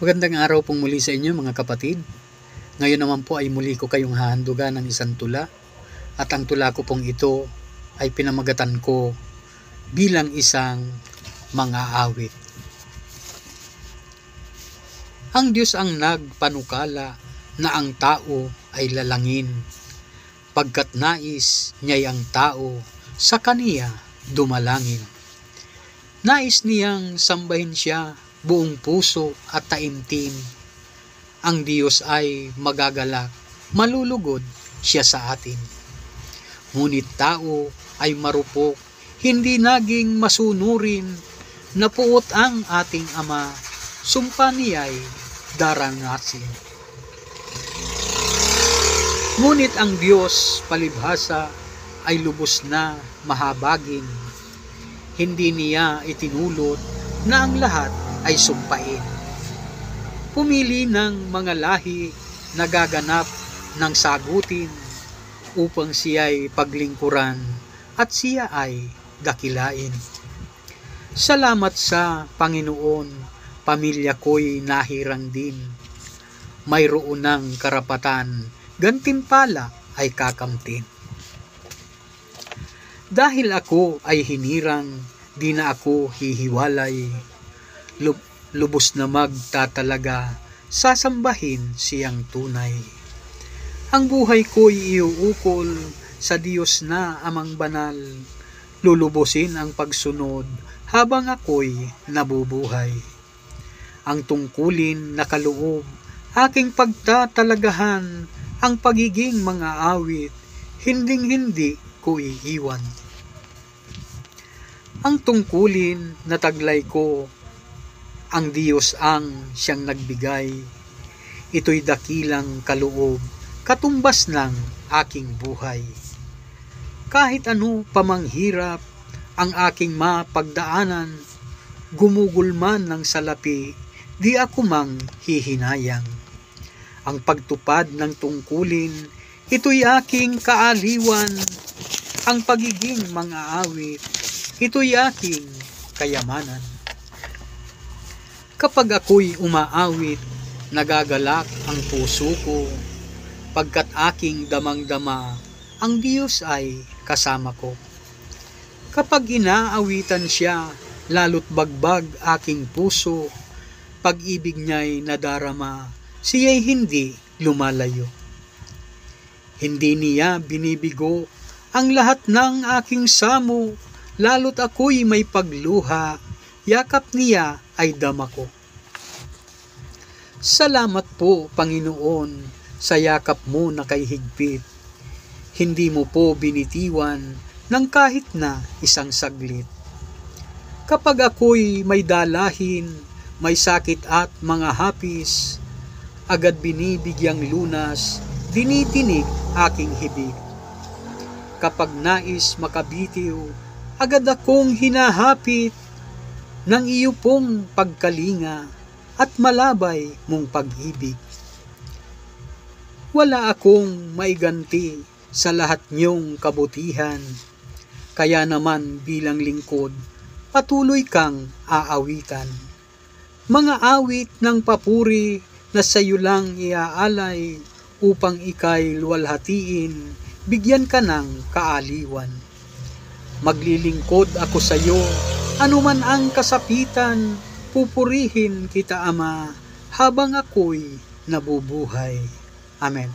Magandang araw pong muli sa inyo mga kapatid. Ngayon naman po ay muli ko kayong hahandugan ng isang tula. At ang tula ko pong ito ay pinamagatan ko bilang isang mang-aawit. Ang Diyos ang nagpanukala na ang tao ay lalangin, pagkat nais niya'y ang tao sa kaniya dumalangin. Nais niyang sambahin siya buong puso at taimtim. Ang Diyos ay magagalak, malulugod siya sa atin. Ngunit tao ay marupok, hindi naging masunurin, napuot ang ating Ama, sumpa niya'y darangasin. Ngunit ang Diyos palibhasa ay lubos na mahabagin, hindi niya itinulot na ang lahat ay sumpain. Pumili ng mga lahi na gaganap ng sagutin upang siya'y paglingkuran at siya ay dakilain. Salamat sa Panginoon, pamilya ko'y nahirang din. Mayroon ng karapatan, gantimpala ay kakamtin. Dahil ako ay hinirang, di na ako hihiwalay. Lubos na magtatalaga, sasambahin siyang tunay. Ang buhay ko'y iuukol sa Diyos na Amang Banal. Lulubusin ang pagsunod habang ako'y nabubuhay. Ang tungkulin na kaloob, aking pagtatalagahan, ang pagiging mga awit, hinding-hindi ko iiwan. Ang tungkulin na taglay ko, ang Diyos ang siyang nagbigay. Ito'y dakilang kaloob, katumbas ng aking buhay. Kahit ano pamanghirap ang aking mapagdaanan, gumugulman ng salapi, di ako mang hihinayang. Ang pagtupad ng tungkulin, ito'y aking kaaliwan. Ang pagiging mga awit, ito'y aking kayamanan. Kapag ako'y umaawit, nagagalak ang puso ko, pagkat aking damang-dama, ang Diyos ay kasama ko. Kapag inaawitan siya, lalo't bagbag aking puso, pag-ibig niya'y nadarama, siya'y hindi lumalayo. Hindi niya binibigo ang lahat ng aking samo, lalo't ako'y may pagluha, yakap niya ay dama ko. Salamat po, Panginoon, sa yakap mo na kay higpit. Hindi mo po binitiwan ng kahit na isang saglit. Kapag ako'y may dalahin, may sakit at mga hapis, agad binibigyang lunas, dinitinig aking hibig. Kapag nais makabitiw, agad akong hinahapit ng iyo pong pagkalinga at malabay mong pag-ibig. Wala akong maiganti sa lahat niyong kabutihan, kaya naman bilang lingkod, patuloy kang aawitan. Mga awit ng papuri na sa iyo lang iaalay, upang ika'y luwalhatiin, bigyan ka ng kaaliwan. Maglilingkod ako sa iyo, anuman ang kasapitan, pupurihin kita, Ama, habang ako'y nabubuhay. Amen.